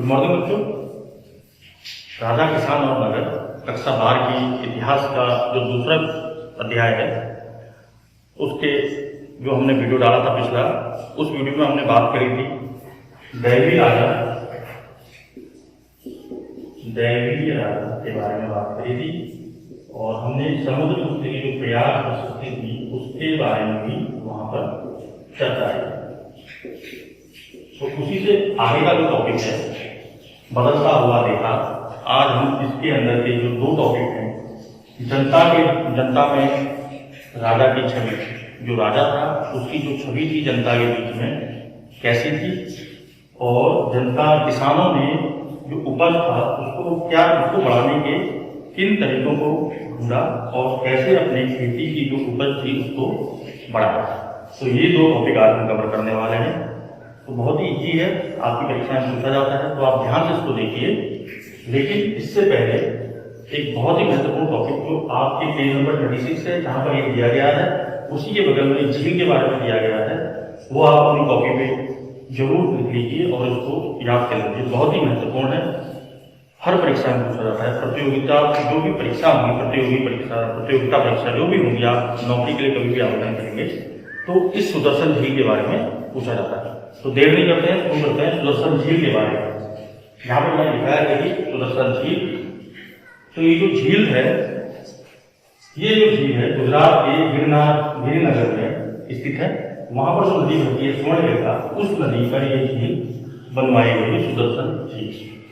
Good morning बच्चों। राजा, किसान और नगर कक्षा 12 की इतिहास का जो दूसरा अध्याय है उसके जो हमने वीडियो डाला था पिछला, उस वीडियो में हमने बात करी थी दैवीय राजा के बारे में बात करी थी और हमने समुद्रगुप्त की जो प्रयाग प्रशस्ति थी उसके बारे में भी वहां पर चर्चा की। तो उसी से आगे का जो टॉपिक है बदलता हुआ देखा, आज हम इसके अंदर के जो दो टॉपिक हैं, जनता में राजा की छवि, जो राजा था उसकी जो छवि थी जनता के बीच में कैसी थी, और जनता किसानों ने जो उपज था उसको बढ़ाने के किन तरीकों को ढूंढा और कैसे अपने खेती की जो उपज थी उसको बढ़ाया। तो ये दो टॉपिक आज हम कवर करने वाले हैं। तो बहुत ही इजी है, आपकी परीक्षा में पूछा जाता है, तो आप ध्यान से इसको देखिए। लेकिन इससे पहले एक बहुत ही महत्वपूर्ण टॉपिक जो आपके पेज नंबर 36 है, जहां पर ये दिया गया है, उसी के बगल में झील के बारे में दिया गया है, वो आप अपनी कॉपी पे जरूर लिख लीजिए और इसको याद कर लीजिए। बहुत ही महत्वपूर्ण है, हर परीक्षा में पूछा जाता है। प्रतियोगिता जो भी परीक्षा होगी, प्रतियोगिता परीक्षा जो भी होगी, आप नौकरी के लिए कभी भी आवेदन करेंगे तो इस सुदर्शन झील के बारे में पूछा जाता है। तो देर नहीं करते हैं, शुरू करते हैं सुदर्शन झील के बारे में। यहाँ पर मैंने लिखा है कि सुदर्शन झील, तो ये जो झील है, ये जो झील है गुजरात के गिरनगर में स्थित है। वहां पर जो नदी बहती है स्वर्णरेखा, उस नदी पर ये झील बनवाई गई है, सुदर्शन झील।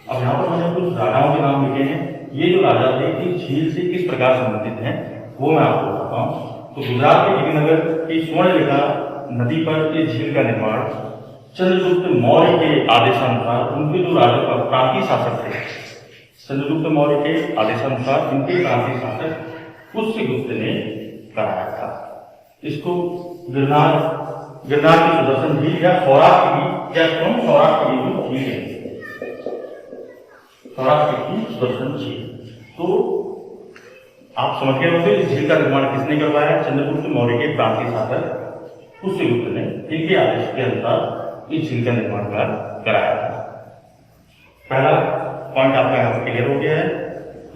अब यहाँ पर मैंने कुछ राजाओं के नाम लिखे हैं। ये जो राजा थे इस झील से किस प्रकार संबंधित हैं वो मैं आपको बताता हूँ। तो गुजरात के गिरनगर की स्वर्णरेखा नदी पर इस झील का निर्माण चंद्रगुप्त मौर्य के आदेशानुसार, उनके जो राजा प्रांतीय शासक थे, चंद्रगुप्त मौर्य के आदेशानुसार इनके प्रांतीय शासक पुष्यगुप्त ने कराया था। इसको गिरनार की सुदर्शन झील या सौराष्ट्र की सौराष्ट्र की झील है, सौराष्ट्र की सुदर्शन झील। तो आप समझ गए होंगे इस झील का निर्माण किसने करवाया? चंद्रगुप्त मौर्य के प्रांतीय शासक पुष्यगुप्त ने इनके आदेश के अनुसार इस झील का निर्माण कराया था। पहला पॉइंट आपका यहाँ पर क्लियर हो गया है।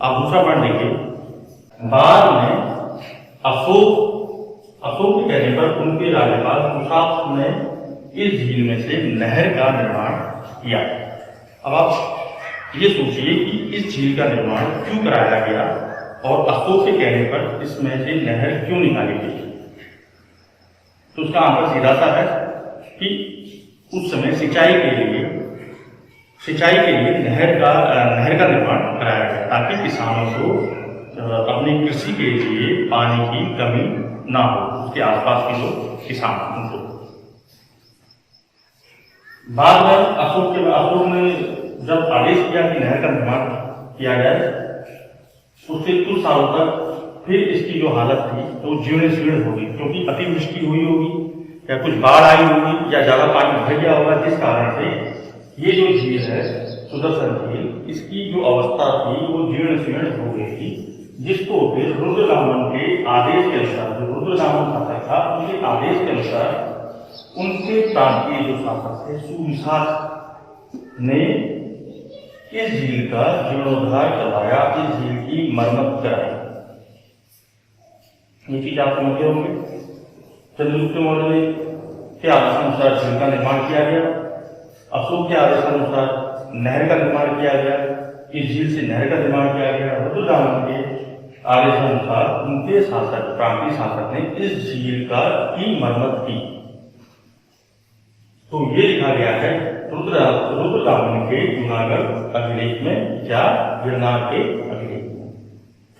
आप दूसरा पॉइंट देखिए। बाद में अशोक के कहने पर उनके राज्यपाल कुशाक ने इस झील में से नहर का निर्माण किया। अब आप ये सोचिए कि इस झील का निर्माण क्यों कराया गया और अशोक के कहने पर इसमें से नहर क्यों निकाली गई? तो उसका आंसर सीधा सा है कि उस समय सिंचाई के लिए नहर का निर्माण कराया गया ताकि किसानों को अपनी कृषि के लिए पानी की कमी ना हो, उसके आसपास के जो किसान उनको। बाद में अशोक ने जब आदेश किया कि नहर का निर्माण किया जाए, उससे कुछ सालों तक फिर इसकी जो हालत थी तो जीर्ण शीर्ण होगी, क्योंकि अतिवृष्टि हुई होगी या कुछ बाढ़ आई होगी या ज्यादा पानी भर गया होगा, जिस कारण से ये जो झील है सुदर्शन झील, इसकी जो अवस्था थी वो जीर्ण शीर्ण हो गई थी, जिसको फिर रुद्रदामन के आदेश के अनुसार, जो रुद्रदामन शासक था उनके आदेश के अनुसार उनके प्रांतीय जो शासक थे सुविशाख ने इस झील का जीर्णोद्धार करवाया, इस झील की मरम्मत कराई। ये चीज आप समझ गए होंगे। चंद्रगुप्त मौर्य के आदेशानुसार झील का निर्माण किया गया, अशोक के आदेशानुसार नहर का निर्माण किया गया, इस झील से नहर का निर्माण किया गया, रुद्रदामन के आदेशानुसार उनके प्रांतीय शासक ने इस झील की मरम्मत की। तो ये लिखा गया है रुद्रदामन के जूनागढ़ अभिलेख में या गिरनार के अभिलेख में।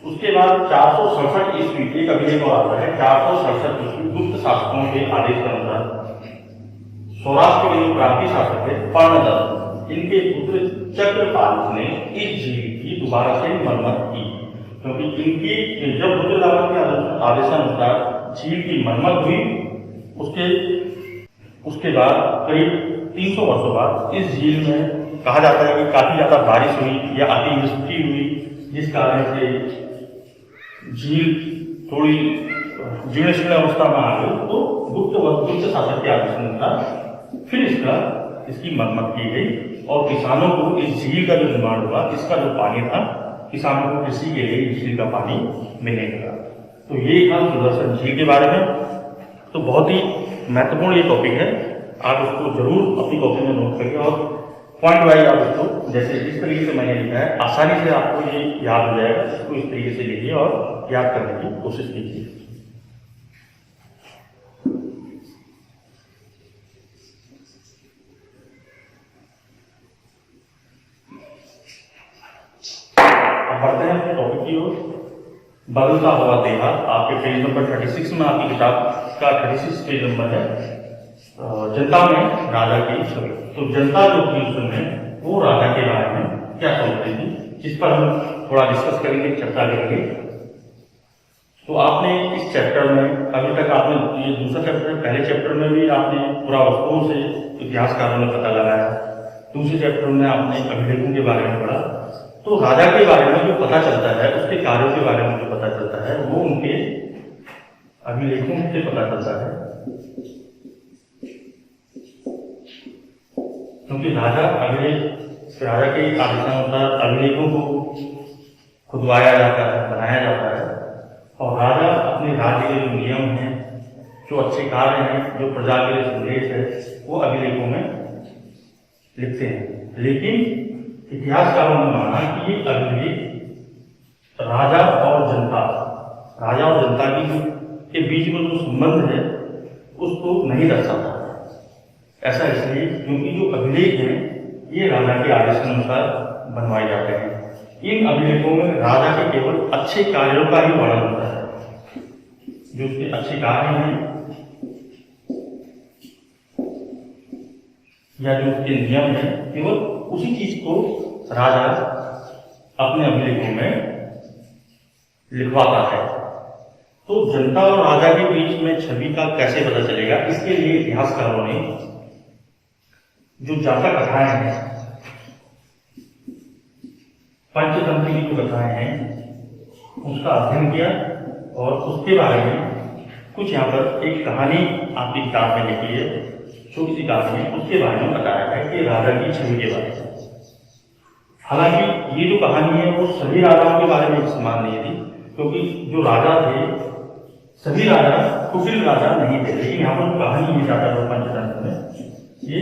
उसके बाद 467 ईस्वी एक अभिलेख और आता है। 467 ईस्वी गुप्त शासकों के आदेश के अनुसार सौराष्ट्र के जो प्रांतीय शासक थे पर्णदत्त, इनके पुत्र चक्रपाल ने इस झील की दोबारा से मरम्मत की, क्योंकि इनकी जब रुद्रदामन के आदेशानुसार झील की मरम्मत हुई, उसके बाद करीब 300 वर्षों बाद इस झील में कहा जाता है कि काफी ज्यादा बारिश हुई या अतिवृष्टि हुई, जिस कारण से झील थोड़ी जीर्ण शीर्ण अवस्था में आ गई। तो गुप्त शासक के आदेशानुसार फिर इसकी मरम्मत की गई और किसानों को इस झील का जो निर्माण हुआ, इसका जो पानी था, किसानों को कृषि के लिए इस झील का पानी मिलने लगा। तो ये था सुदर्शन झील के बारे में। तो बहुत ही महत्वपूर्ण ये टॉपिक है, आप इसको जरूर अपनी कॉपी में नोट करिए और पॉइंट वाइज आप इसको, जैसे इस तरीके से मैंने लिखा है, आसानी से आपको ये याद हो जाएगा। इसको इस तरीके से लिखिए और याद करने की कोशिश कीजिए। बढ़ते हैं अपने टॉपिक की ओर। बदलता हुआ देहात, आपके पेज नंबर 36 में, आपकी किताब का 36 पेज नंबर है। जनता में राजा की छवि। तो जनता जो थी उस समय, वो राजा के बारे में क्या सोचती थी, इस पर हम थोड़ा डिस्कस करेंगे, चर्चा करेंगे। तो आपने इस चैप्टर में अभी तक आपने, ये दूसरा चैप्टर है, पहले चैप्टर में भी आपने पूरा वस्तुओं से इतिहासकारों ने पता लगाया, दूसरे चैप्टर में आपने अभिलेखों के बारे में पढ़ा। तो राजा के बारे में जो पता चलता है, उसके कार्यों के बारे में जो पता चलता है, वो उनके अभिलेखों से पता चलता है। क्योंकि राजा के आदेशानुसार अभिलेखों को खुदवाया जाता है, बनाया जाता है, और राजा अपने राज्य के जो नियम हैं, जो अच्छे कार्य हैं, जो प्रजा के लिए संदेश है, वो अभिलेखों में लिखते हैं। लेकिन इतिहासकारों ने माना कि ये अभिलेख राजा और जनता के बीच में जो संबंध है, उसको नहीं दर्शाता। ऐसा इसलिए क्योंकि जो अभिलेख हैं, ये राजा के आदेश के अनुसार बनवाए जाते हैं। इन अभिलेखों में राजा के केवल अच्छे कार्यों का ही वर्णन होता है। जो उसके अच्छे कार्य हैं या जो उसके नियम हैं, केवल उसी चीज को राजा अपने अभिलेखों में लिखवाता है। तो जनता और राजा के बीच में छवि का कैसे पता चलेगा, इसके लिए इतिहासकारों ने जो जातक कथाएं हैं, पंचतंत्र की जो कथाएं हैं, उसका अध्ययन किया और उसके बारे में कुछ यहाँ पर एक कहानी आपकी किताब में लिखी है, छोटी सी कहानी है, उसके बारे में बताया है कि राजा की छवि के बारे में। हालांकि ये जो कहानी है वो सभी राजाओं के बारे में इस्तेमाल नहीं थी, क्योंकि जो राजा थे, सभी राजा कुटिल राजा नहीं थे। लेकिन यहाँ पर जो कहानी है जाता है पंचतंत्र में, ये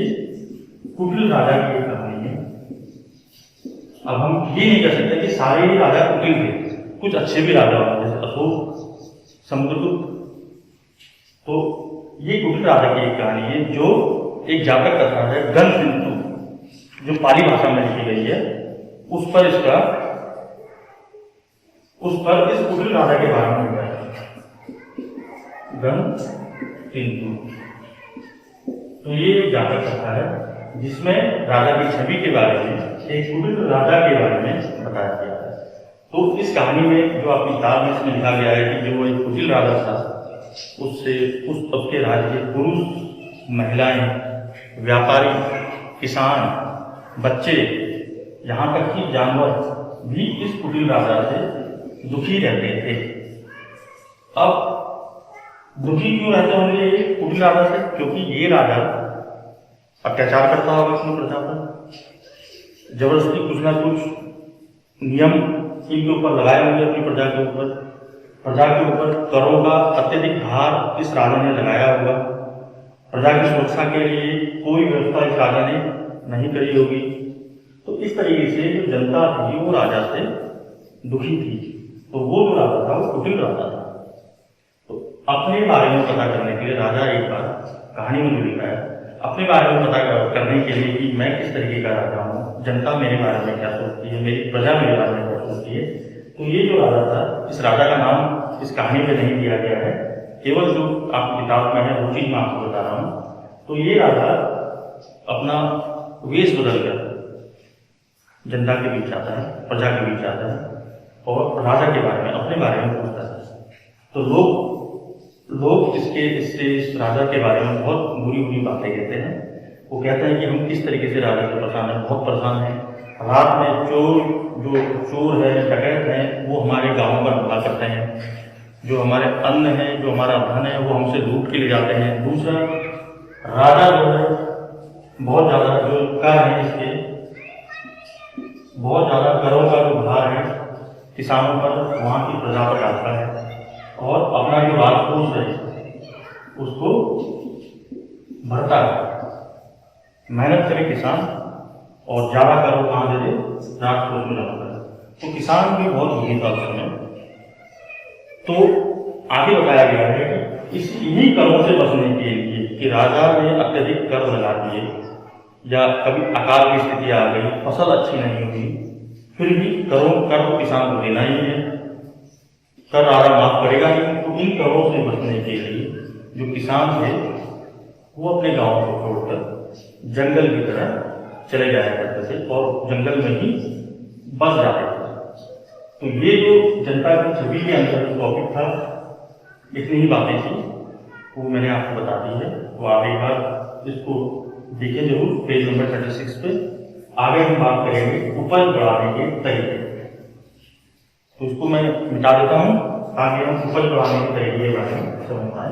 कुटिल राजा की एक कहानी है। अब हम ये नहीं कह सकते कि सारे ही राजा कुटिल थे, कुछ अच्छे भी राजा होते, जैसे अशोक, समुद्रगुप्त। तो ये कुटिल राजा की एक कहानी है, जो एक जातक कथा है, गण सिंधु, जो पाली भाषा में लिखी गई है, उस पर इस कुटिल राजा के बारे में है, गण सिंधु। तो ये एक जातक कथा है जिसमें राजा की छवि के बारे में, एक कुटिल राजा के बारे में बताया गया है। तो इस कहानी में जो आपकी किताब में इसमें लिखा गया है कि जो एक कुटिल राजा था, उसके राज्य के पुरुष, महिलाएं, व्यापारी, किसान, बच्चे, यहाँ तक कि जानवर भी इस कुटिल राजा से दुखी रहते थे। अब दुखी क्यों रहते होंगे ये कुटिल राजा से? क्योंकि ये राजा अत्याचार करता होगा अपनी प्रजा पर, जबरदस्ती कुछ ना कुछ नियम इनके ऊपर लगाए होंगे, अपनी प्रजा के ऊपर करों का अत्यधिक भार इस राजा ने लगाया होगा। प्रजा की सुरक्षा के लिए कोई व्यवस्था इस राजा ने नहीं करी होगी। तो इस तरीके से जो जनता थी वो राजा से दुखी थी। तो वो जो राजा था वो कुटिल राजा था। तो अपने बारे में पता करने के लिए राजा एक बार कहानी में जो लिखा है, अपने बारे में पता करने के लिए कि मैं किस तरीके का राजा हूँ, जनता मेरे बारे में क्या सोचती है, मेरी प्रजा मेरे बारे में क्या सोचती है। तो ये जो राजा था, इस राजा का नाम इस कहानी में नहीं दिया गया है, केवल जो आपकी किताब में है वो चीज मैं आपको बता रहा हूँ। तो ये राजा अपना वेश बदलकर जनता के बीच आता है, प्रजा के बीच आता है और राजा के बारे में, अपने बारे में पूछता है। तो लोग इस राजा के बारे में बहुत बुरी बातें कहते हैं। वो कहते हैं कि हम किस तरीके से राजा से परेशान हैं, बहुत परेशान हैं। रात में चोर है, डकैत हैं, वो हमारे गांवों पर हमला करते हैं। जो हमारे अन्न है, जो हमारा धन है, वो हमसे लूट के ले जाते हैं। दूसरा, राजा जो है बहुत ज्यादा जो कार्य है इसके बहुत ज़्यादा करों का जो भार है किसानों पर, वहाँ की प्रजा पर डालता है और अपना जो राजकोष है उसको भरता है। मेहनत करे किसान और ज़्यादा करो कहाँ दे दे, राजकोष में जमा करे, तो किसान की बहुत भूमिका उसमें। तो आगे बताया गया है कि इन्हीं करों से बचने के लिए कि राजा ने अत्यधिक कर लगा दिए या कभी अकाल की स्थिति आ गई, फसल अच्छी नहीं हुई, फिर भी कर तो किसान को देना ही है, कर राजा माफ करेगा नहीं। तो इन करों से बचने के लिए जो किसान थे वो अपने गांव को छोड़कर जंगल की तरह चले जाया करते थे और जंगल में ही बस जाते थे। तो ये जो जनता की छवि के अंदर जो टॉपिक था, इतनी ही बातें थी, वो मैंने आपको बता दी है। तो आगे बार इसको देखें जरूर, पेज नंबर 36 पे। आगे हम बात करेंगे उपज बढ़ाने के तरीके। तो इसको मैं मिटा देता हूँ ताकि हम उपज बढ़ाने के तरीके के बारे में समझ पाए।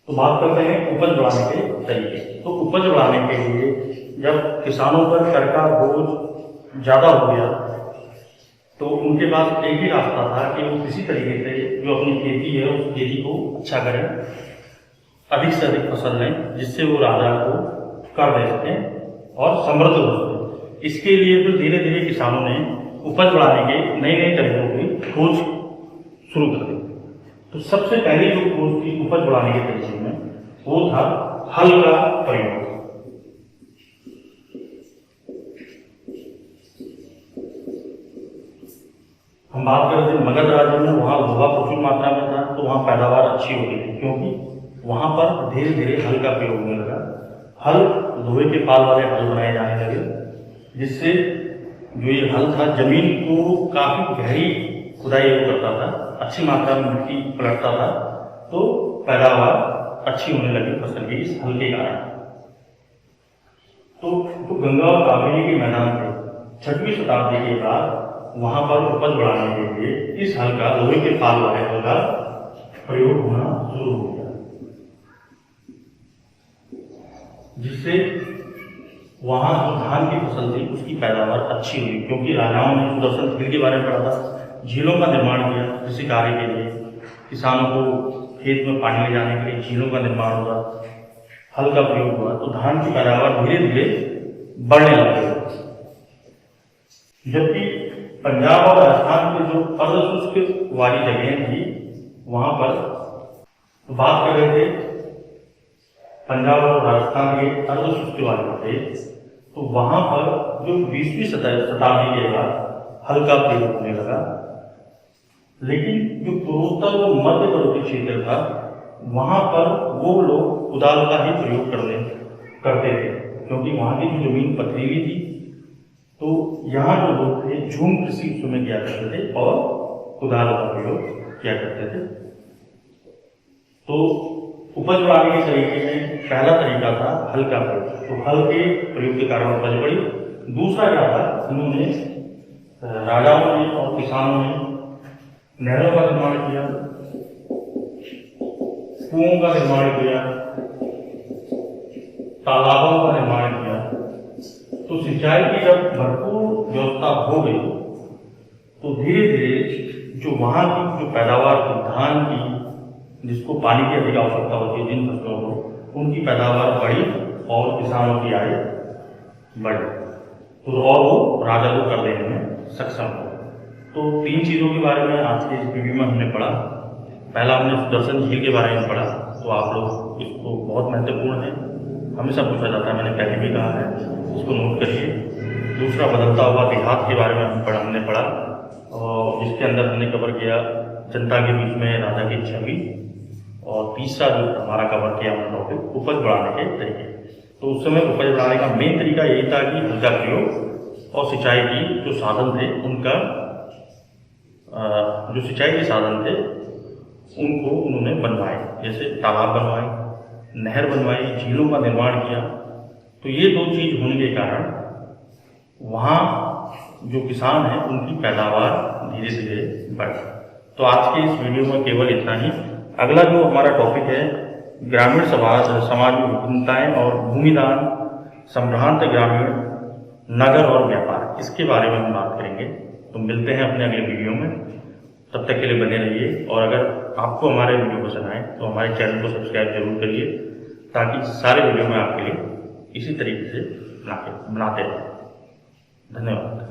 तो बात करते हैं उपज बढ़ाने के तरीके। तो उपज बढ़ाने के लिए जब किसानों पर कर का बोझ ज्यादा हो गया तो उनके पास एक ही रास्ता था कि वो किसी तरीके से जो अपनी खेती है उस खेती को अच्छा करें, अधिक से अधिक फसल लें, जिससे वो राजा को कर दे सकें और समृद्ध हो सकें। इसके लिए फिर धीरे धीरे किसानों ने उपज बढ़ाने के नए नए तरीकों की खोज शुरू कर दी। तो सबसे पहले जो खोज थी उपज बढ़ाने के तरीके में वो था हल का प्रयोग। हम बात कर रहे थे मगध राज्य में, वहां लोहा प्रचुर मात्रा में था तो वहां पैदावार अच्छी हो गई थी, क्योंकि वहां पर धीरे धीरे हल का प्रयोग होने लगा। हल लोहे के पाल वाले हल बनाए जाने लगे, जिससे जो ये हल था जमीन को काफी गहरी खुदाई करता था, अच्छी मात्रा में मिट्टी पलटता था, तो पैदावार अच्छी होने लगी फसल की इस हल के कारण। तो जो गंगा और कावेरी के मैदान थे 6वीं शताब्दी के बाद वहां पर उपज बढ़ाने के लिए इस हल का, लोहे के पाल वाले हल का प्रयोग होना शुरू हो गया, जिससे वहां जो धान की फसल थी उसकी पैदावार अच्छी हुई। क्योंकि राजाओं ने सुदर्शन झील के बारे में पढ़ा था, झीलों का निर्माण किया कृषि कार्य के लिए, किसानों को खेत में पानी ले जाने के लिए झीलों का निर्माण हुआ, हल का प्रयोग हुआ, तो धान की पैदावार धीरे धीरे बढ़ने लगी। जबकि पंजाब और राजस्थान के जो अर्धशुष्क वाली जगह थी वहां पर बात कर रहे थे, पंजाब और राजस्थान के अर्धशुष्क वाले थे, तो वहां पर जो 20वीं शताब्दी के बाद हल का प्रयोग होने लगा। लेकिन जो पूर्वोत्तर व मध्य पर्वतीय क्षेत्र था वहां पर वो लोग कुदाल का ही प्रयोग करते थे, क्योंकि वहां की जो जमीन पथरीली थी, तो यहाँ जो लोग थे झूम कृषि उस समय किया करते थे और कुदाल का प्रयोग किया करते थे। तो उपज बढ़ाने के तरीके में पहला तरीका था हल का प्रयोग, तो हल के प्रयोग के कारण उपज बढ़ी। दूसरा क्या था, उन्होंने राजाओं ने और किसानों ने नहरों का निर्माण किया। कुओं का निर्माण किया, तालाबों का निर्माण किया, तो सिंचाई की जब भरपूर व्यवस्था हो गई तो धीरे धीरे जो वहाँ की जो पैदावार थी धान की, जिसको पानी की अधिक आवश्यकता होती है जिन फसलों को, उनकी पैदावार बढ़ी और किसानों की आय बढ़ी, तो और वो राजस्व कर देने में सक्षम हो। तो 3 चीज़ों के बारे में आज के इस वीडियो में हमने पढ़ा। पहला हमने सुदर्शन झील के बारे में पढ़ा, तो आप लोग इसको बहुत महत्वपूर्ण है, हमेशा पूछा जाता है, मैंने पहले भी कहा है, इसको नोट करिए। दूसरा बदलता हुआ देहात के बारे में हमने पढ़ा, और इसके अंदर हमने कवर किया जनता के बीच में राजा की छवि, और तीसरा जो हमारा कवर किया हमने टॉपिक उपज बढ़ाने के तरीके। तो उस समय उपज बढ़ाने का मेन तरीका यही था कि हल्का प्रयोग और सिंचाई की जो साधन थे उनका जो सिंचाई के साधन थे उनको उन्होंने बनवाए, जैसे तालाब बनवाए, नहर बनवाई, झीलों का निर्माण किया। तो ये 2 चीज होने के कारण वहाँ जो किसान हैं उनकी पैदावार धीरे धीरे बढ़ी। तो आज के इस वीडियो में केवल इतना ही। अगला जो हमारा टॉपिक है ग्रामीण समाज में विभिन्नताएं और भूमिदान, संभ्रांत ग्रामीण, नगर और व्यापार, इसके बारे में हम बात करेंगे। तो मिलते हैं अपने अगले वीडियो में, तब तक के लिए बने रहिए। और अगर आपको हमारे वीडियो पसंद आए तो हमारे चैनल को सब्सक्राइब जरूर करिए, ताकि सारे वीडियो में आपके लिए इसी तरीके से बनाते रहें। धन्यवाद।